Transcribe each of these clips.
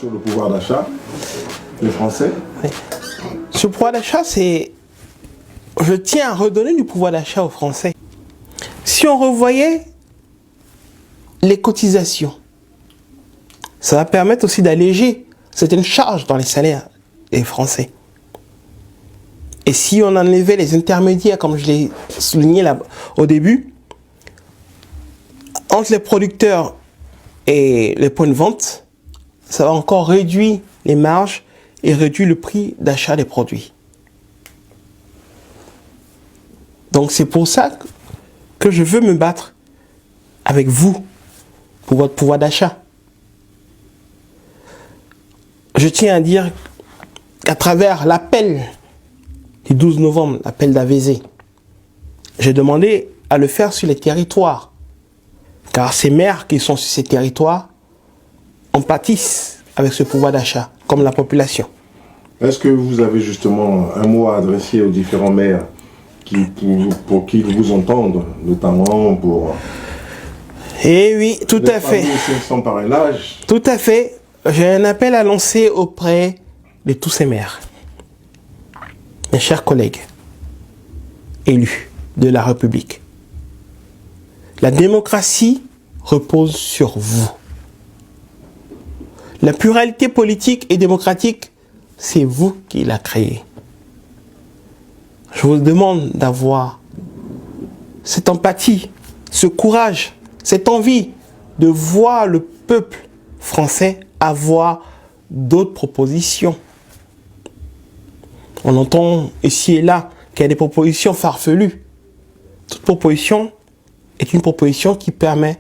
sur le pouvoir d'achat des Français. Oui. Ce pouvoir d'achat, c'est... Je tiens à redonner du pouvoir d'achat aux Français. Si on revoyait les cotisations, ça va permettre aussi d'alléger certaines charges dans les salaires des Français. Et si on enlevait les intermédiaires, comme je l'ai souligné là au début, entre les producteurs et les points de vente, ça va encore réduire les marges et réduire le prix d'achat des produits. Donc c'est pour ça que je veux me battre avec vous pour votre pouvoir d'achat. Je tiens à dire qu'à travers l'appel du 12 novembre, l'appel d'Avézé, j'ai demandé à le faire sur les territoires. Car ces maires qui sont sur ces territoires en pâtissent avec ce pouvoir d'achat, comme la population. Est-ce que vous avez justement un mot à adresser aux différents maires pour qu'ils vous entendent, notamment pour... Eh oui, tout à fait. 500 parrainages. Tout à fait. J'ai un appel à lancer auprès de tous ces maires. Mes chers collègues, élus de la République. La démocratie repose sur vous. La pluralité politique et démocratique, c'est vous qui la créée. Je vous demande d'avoir cette empathie, ce courage, cette envie de voir le peuple français avoir d'autres propositions. On entend ici et là qu'il y a des propositions farfelues. Toute proposition est une proposition qui permet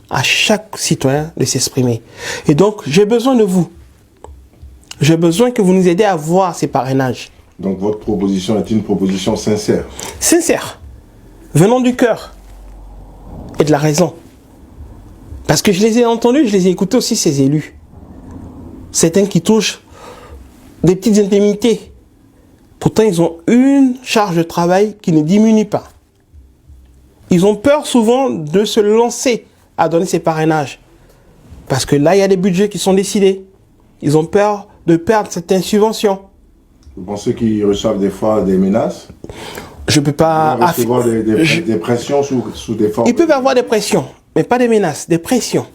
à chaque citoyen de s'exprimer. Et donc, j'ai besoin de vous. J'ai besoin que vous nous aidez à voir ces parrainages. Donc, votre proposition est une proposition sincère. Sincère. Venant du cœur et de la raison. Parce que je les ai entendus, je les ai écoutés aussi, ces élus. Certains qui touchent des petites indemnités. Pourtant, ils ont une charge de travail qui ne diminue pas. Ils ont peur souvent de se lancer à donner ces parrainages. Parce que là, il y a des budgets qui sont décidés. Ils ont peur de perdre certaines subventions. Vous pensez qu'ils reçoivent des fois des menaces? Je ne peux pas... Recevoir des pressions sous des formes... Ils peuvent avoir des pressions, mais pas des menaces, des pressions.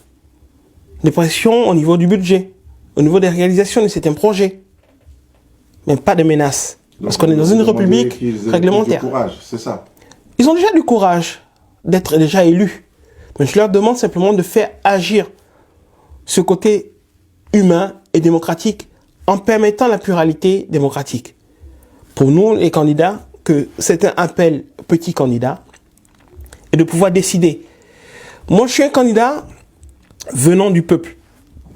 Des pressions au niveau du budget, au niveau des réalisations de certains projets. Mais pas de menaces. Donc, parce qu'on est dans une république réglementaire. Du courage, c'est ça. Ils ont déjà du courage d'être déjà élus. Mais je leur demande simplement de faire agir ce côté humain et démocratique en permettant la pluralité démocratique. Pour nous, les candidats, que c'est un appel petit candidat et de pouvoir décider. Moi, je suis un candidat venant du peuple,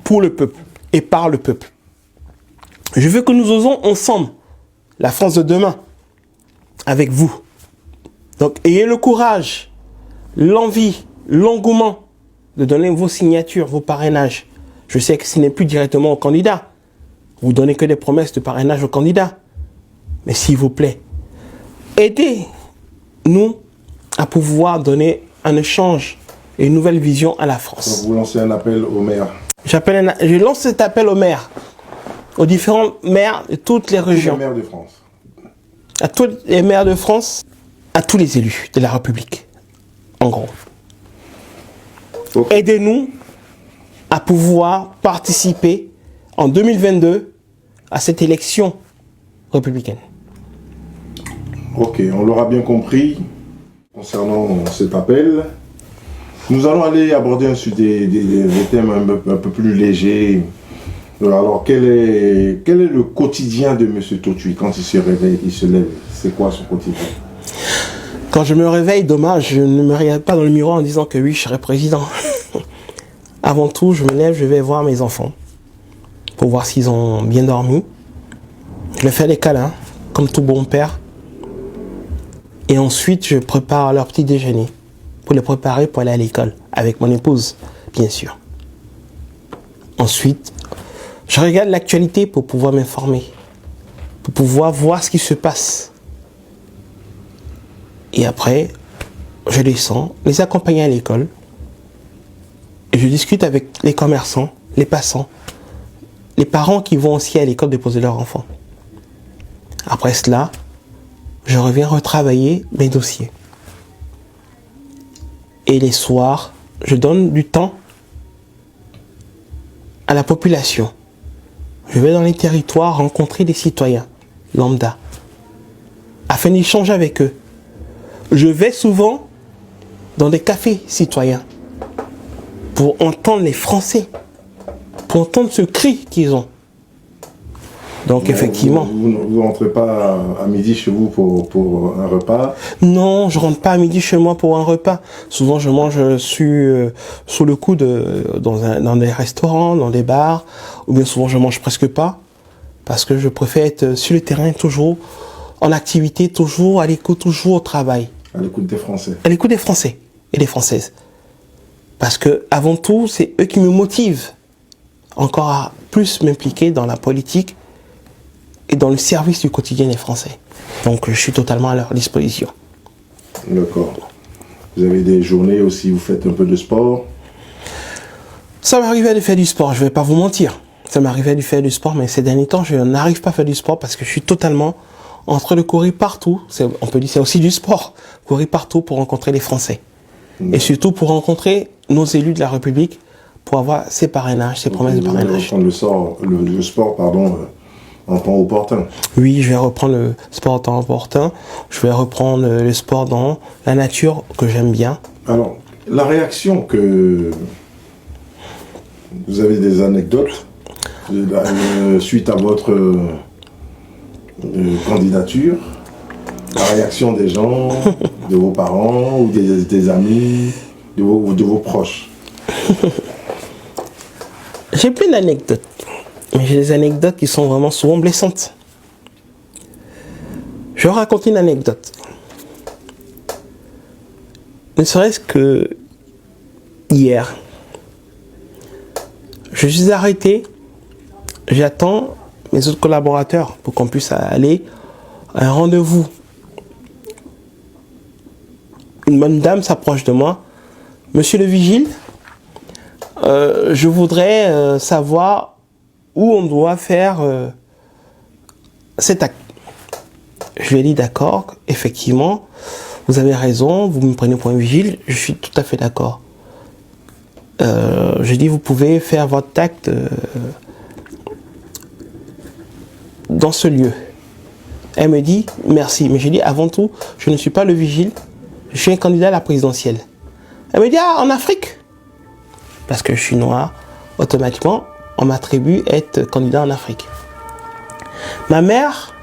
pour le peuple et par le peuple. Je veux que nous osons ensemble la France de demain avec vous. Donc, ayez le courage, l'envie, l'engouement de donner vos signatures, vos parrainages. Je sais que ce n'est plus directement aux candidats. Vous donnez que des promesses de parrainage aux candidats. Mais s'il vous plaît, aidez-nous à pouvoir donner un échange et une nouvelle vision à la France. Donc vous lancez un appel aux maires. Je lance cet appel aux maires, aux différents maires de toutes les régions. Tous les maires de France. À tous les maires de France, à tous les élus de la République, en gros. Okay. Aidez-nous à pouvoir participer en 2022 à cette élection républicaine. Ok, on l'aura bien compris concernant cet appel. Nous allons aller aborder des thèmes un peu plus légers. Alors, quel est le quotidien de M. Totui quand il se réveille, il se lève? C'est quoi son quotidien? Quand je me réveille, dommage, je ne me regarde pas dans le miroir en disant que oui, je serai président. Avant tout, je me lève, je vais voir mes enfants pour voir s'ils ont bien dormi. Je leur fais des câlins, comme tout bon père. Et ensuite, je prépare leur petit déjeuner pour les préparer pour aller à l'école, avec mon épouse, bien sûr. Ensuite, je regarde l'actualité pour pouvoir m'informer, pour pouvoir voir ce qui se passe. Et après, je descends, les accompagner à l'école. Et je discute avec les commerçants, les passants, les parents qui vont aussi à l'école déposer leurs enfants. Après cela, je reviens retravailler mes dossiers. Et les soirs, je donne du temps à la population. Je vais dans les territoires rencontrer des citoyens lambda afin d'échanger avec eux. Je vais souvent dans des cafés citoyens pour entendre les Français, pour entendre ce cri qu'ils ont. Donc effectivement... Vous ne rentrez pas à midi chez vous pour un repas? Non, je rentre pas à midi chez moi pour un repas. Souvent je mange sous le coude dans des restaurants, dans des bars, ou bien souvent je mange presque pas, parce que je préfère être sur le terrain, toujours en activité, toujours à l'écoute, toujours au travail. À l'écoute des Français. À l'écoute des Français et des Françaises. Parce que avant tout, c'est eux qui me motivent encore à plus m'impliquer dans la politique et dans le service du quotidien des Français. Donc je suis totalement à leur disposition. D'accord. Vous avez des journées aussi, vous faites un peu de sport? Ça m'arrivait de faire du sport, je ne vais pas vous mentir. Ça m'arrivait de faire du sport, mais ces derniers temps, je n'arrive pas à faire du sport parce que je suis totalement en train de courir partout. On peut dire que c'est aussi du sport. Courir partout pour rencontrer les Français. Et surtout pour rencontrer nos élus de la République, pour avoir ces parrainages, ces promesses de parrainage. Vous allez reprendre le sport en temps opportun. Oui, je vais reprendre le sport en temps opportun. Je vais reprendre le sport dans la nature que j'aime bien. Alors, la réaction que... Vous avez des anecdotes suite à votre candidature? La réaction des gens, de vos parents ou des amis, de vos proches? J'ai plein d'anecdotes, mais j'ai des anecdotes qui sont vraiment souvent blessantes. Je vais raconter une anecdote. Ne serait-ce que hier, je suis arrêté, j'attends mes autres collaborateurs pour qu'on puisse aller à un rendez-vous. Une bonne dame s'approche de moi. Monsieur le vigile, je voudrais savoir où on doit faire cet acte. Je lui ai dit d'accord, effectivement, vous avez raison, vous me prenez pour un vigile, je suis tout à fait d'accord. Je dis vous pouvez faire votre acte dans ce lieu. Elle me dit merci, mais j'ai dit avant tout, je ne suis pas le vigile, je suis un candidat à la présidentielle. Elle me dit ah, en Afrique, parce que je suis noir, automatiquement on m'attribue être candidat en Afrique. Ma mère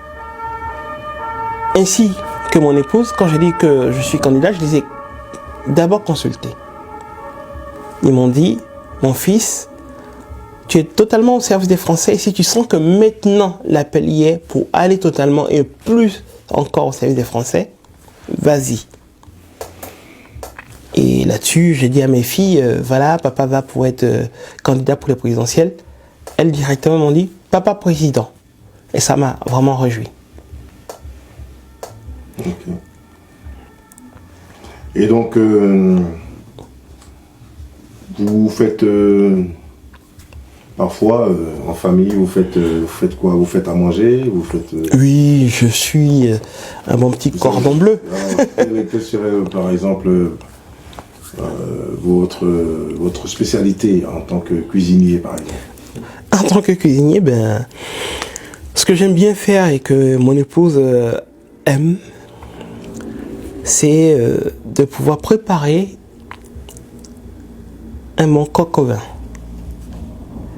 ainsi que mon épouse, quand je dis que je suis candidat, je les ai d'abord consultés. Ils m'ont dit, mon fils, tu es totalement au service des Français. Et si tu sens que maintenant l'appel y est pour aller totalement et plus encore au service des Français, vas-y. Et là-dessus, j'ai dit à mes filles, voilà, papa va pour être candidat pour les présidentielles. Elles directement m'ont dit, papa président. Et ça m'a vraiment réjoui. Okay. Et donc, vous faites parfois en famille, vous faites quoi? Vous faites à manger? Vous faites, Oui, je suis un bon petit cordon bleu. Alors, quelle serait par exemple votre spécialité en tant que cuisinier, par exemple? En tant que cuisinier, ben, ce que j'aime bien faire et que mon épouse aime, c'est de pouvoir préparer un bon coq au vin.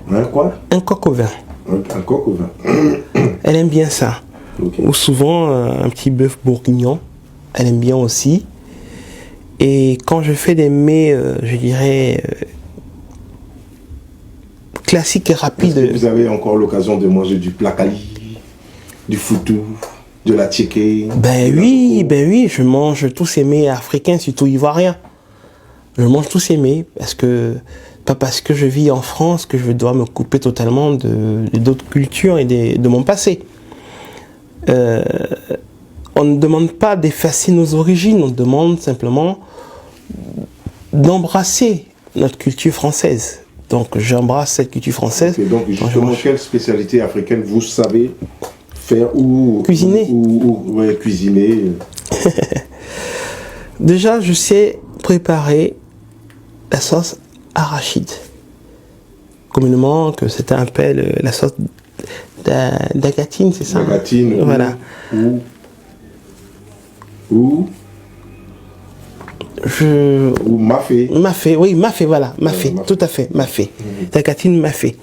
Un quoi? Un coq au vin. Un coq au vin. Elle aime bien ça. Okay. Ou souvent un petit bœuf bourguignon. Elle aime bien aussi. Et quand je fais des mets, je dirais, classiques et rapides. Est-ce que vous avez encore l'occasion de manger du placali, du foutou, de la tchéké? Ben oui, je mange tous ces mets africains, surtout ivoiriens. Je mange tous ces mets pas parce que je vis en France que je dois me couper totalement d'autres cultures et de mon passé. On ne demande pas d'effacer nos origines, on demande simplement d'embrasser notre culture française Donc j'embrasse cette culture française. Ok, donc justement, quelle spécialité africaine vous savez faire ou cuisiner. Ouais, cuisiner. Déjà, je sais préparer la sauce arachide. Communément, que c'était appelle la sauce d'agatine, c'est ça? D'agatine. Voilà. Ou mafé. Mafé, oui, mafé, voilà. Mafé, Mafé. tout à fait, mafé. D'agatine, mafé.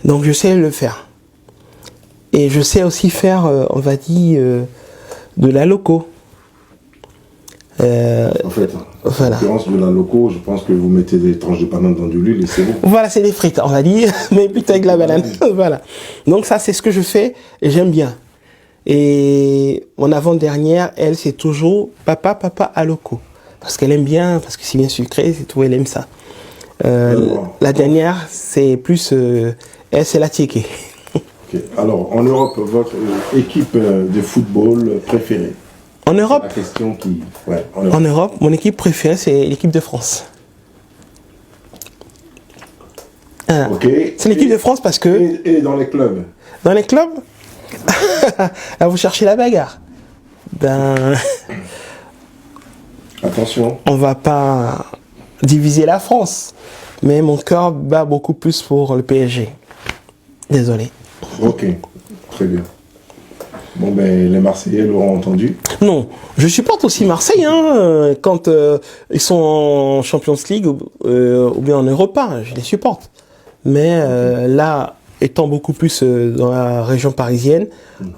Donc, je sais le faire. Et je sais aussi faire, on va dire, de la loco. En fait, voilà. en l'occurrence de la loco, je pense que vous mettez des tranches de banane dans de l'huile et c'est bon. Voilà, c'est des frites, on va dire, mais plutôt avec la banane. Voilà. Donc ça, c'est ce que je fais et j'aime bien. Et mon avant-dernière, elle, c'est toujours papa à loco. Parce qu'elle aime bien, parce que c'est bien sucré, c'est tout, elle aime ça. La dernière, c'est plus, elle, c'est la tiéké. Okay. Alors, en Europe, votre équipe de football préférée? En Europe, la question qui... ouais, en Europe, mon équipe préférée, c'est l'équipe de France. Okay. C'est l'équipe de France parce que... Et dans les clubs? Dans les clubs, là, vous cherchez la bagarre. Ben... Attention. On va pas diviser la France. Mais mon cœur bat beaucoup plus pour le PSG. Désolé. Ok, très bien. Bon, ben, les Marseillais l'auront entendu. Non, je supporte aussi Marseille, hein, quand ils sont en Champions League ou bien en Europa, je les supporte. Mais là, étant beaucoup plus dans la région parisienne,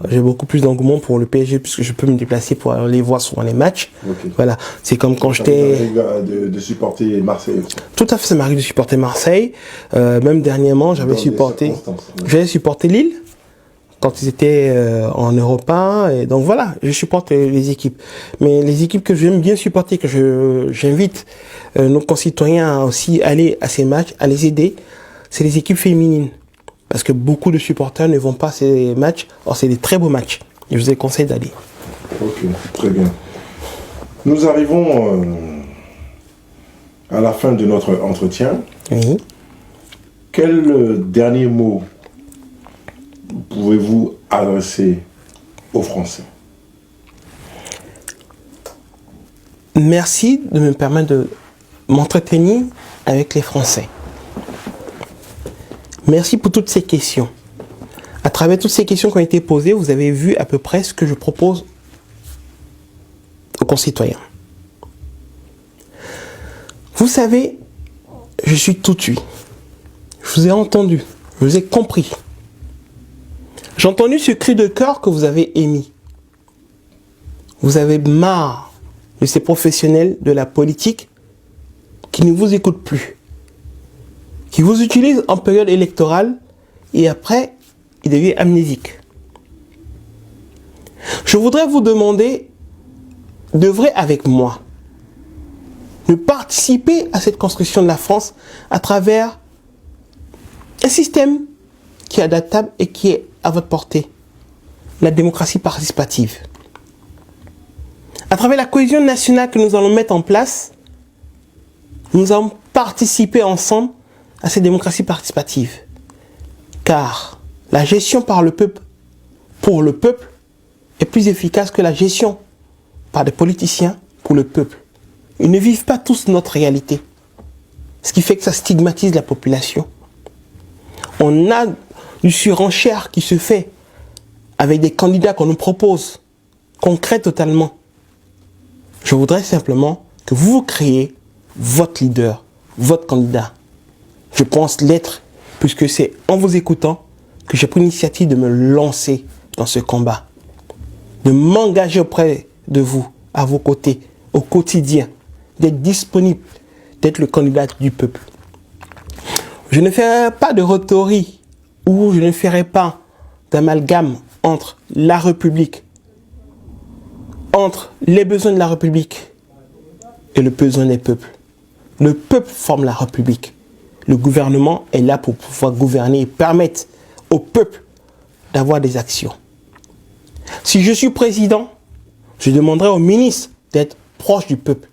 j'ai beaucoup plus d'engouement pour le PSG puisque je peux me déplacer pour aller voir souvent les matchs. Okay. Voilà, c'est comme quand j'étais... de supporter Marseille aussi. Tout à fait, ça m'arrive de supporter Marseille. Même dernièrement, j'avais supporté Lille quand ils étaient en Europa. Et donc voilà, je supporte les équipes. Mais les équipes que j'aime bien supporter, que j'invite nos concitoyens à aussi aller à ces matchs, à les aider, c'est les équipes féminines. Parce que beaucoup de supporters ne vont pas à ces matchs. Or, c'est des très beaux matchs. Je vous conseille d'aller. Ok, très bien. Nous arrivons à la fin de notre entretien. Oui. Quel dernier mot pouvez-vous adresser aux Français? Merci de me permettre de m'entretenir avec les Français. Merci pour toutes ces questions. À travers toutes ces questions qui ont été posées, vous avez vu à peu près ce que je propose aux concitoyens. Vous savez, je suis tout tué. Je vous ai entendu, je vous ai compris. J'ai entendu ce cri de cœur que vous avez émis. Vous avez marre de ces professionnels de la politique qui ne vous écoutent plus, qui vous utilisent en période électorale et après, ils deviennent amnésiques. Je voudrais vous demander d'œuvrer avec moi, de participer à cette construction de la France à travers un système qui est adaptable et qui est à votre portée, la démocratie participative. À travers la cohésion nationale que nous allons mettre en place, nous allons participer ensemble à cette démocratie participative. Car la gestion par le peuple, pour le peuple, est plus efficace que la gestion par des politiciens pour le peuple. Ils ne vivent pas tous notre réalité. Ce qui fait que ça stigmatise la population. On a du surenchère qui se fait avec des candidats qu'on nous propose, concrets totalement. Je voudrais simplement que vous créez votre leader, votre candidat. Je pense l'être, puisque c'est en vous écoutant que j'ai pris l'initiative de me lancer dans ce combat, de m'engager auprès de vous, à vos côtés, au quotidien, d'être disponible, d'être le candidat du peuple. Je ne ferai pas de rhétorique ou je ne ferai pas d'amalgame entre la République, entre les besoins de la République et le besoin des peuples. Le peuple forme la République. Le gouvernement est là pour pouvoir gouverner et permettre au peuple d'avoir des actions. Si je suis président, je demanderai au ministre d'être proche du peuple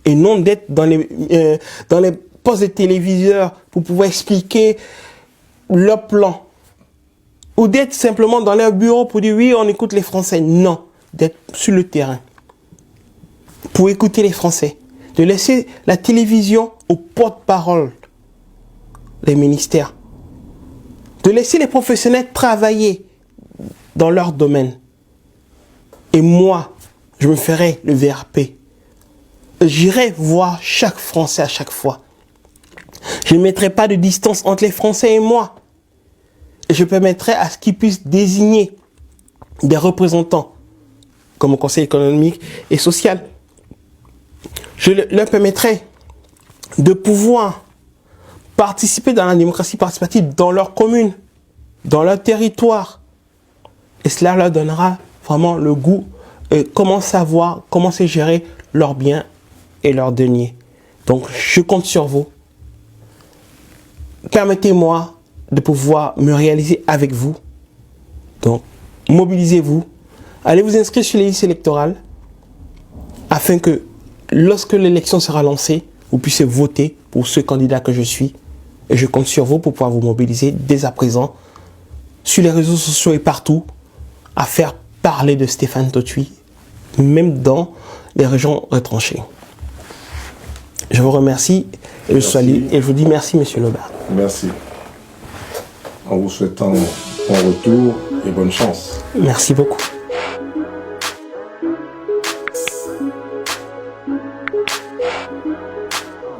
et non d'être dans les postes de téléviseurs pour pouvoir expliquer leur plan. Ou d'être simplement dans leur bureau pour dire oui, on écoute les Français. Non, d'être sur le terrain pour écouter les Français. De laisser la télévision aux porte-parole des ministères. De laisser les professionnels travailler dans leur domaine. Et moi, je me ferai le VRP. J'irai voir chaque Français à chaque fois. Je ne mettrai pas de distance entre les Français et moi. Et je permettrai à ce qu'ils puissent désigner des représentants, comme au Conseil économique et social. Je leur permettrai de pouvoir participer dans la démocratie participative dans leur commune, dans leur territoire. Et cela leur donnera vraiment le goût et comment savoir, comment se gérer leurs biens et leurs deniers. Donc, je compte sur vous. Permettez-moi de pouvoir me réaliser avec vous. Donc, mobilisez-vous. Allez vous inscrire sur les listes électorales afin que lorsque l'élection sera lancée, vous puissiez voter pour ce candidat que je suis. Et je compte sur vous pour pouvoir vous mobiliser dès à présent sur les réseaux sociaux et partout à faire parler de Stéphane Totui, même dans les régions retranchées. Je vous remercie et je salue et je vous dis merci, Monsieur Lobard. Merci. En vous souhaitant bon retour et bonne chance. Merci beaucoup.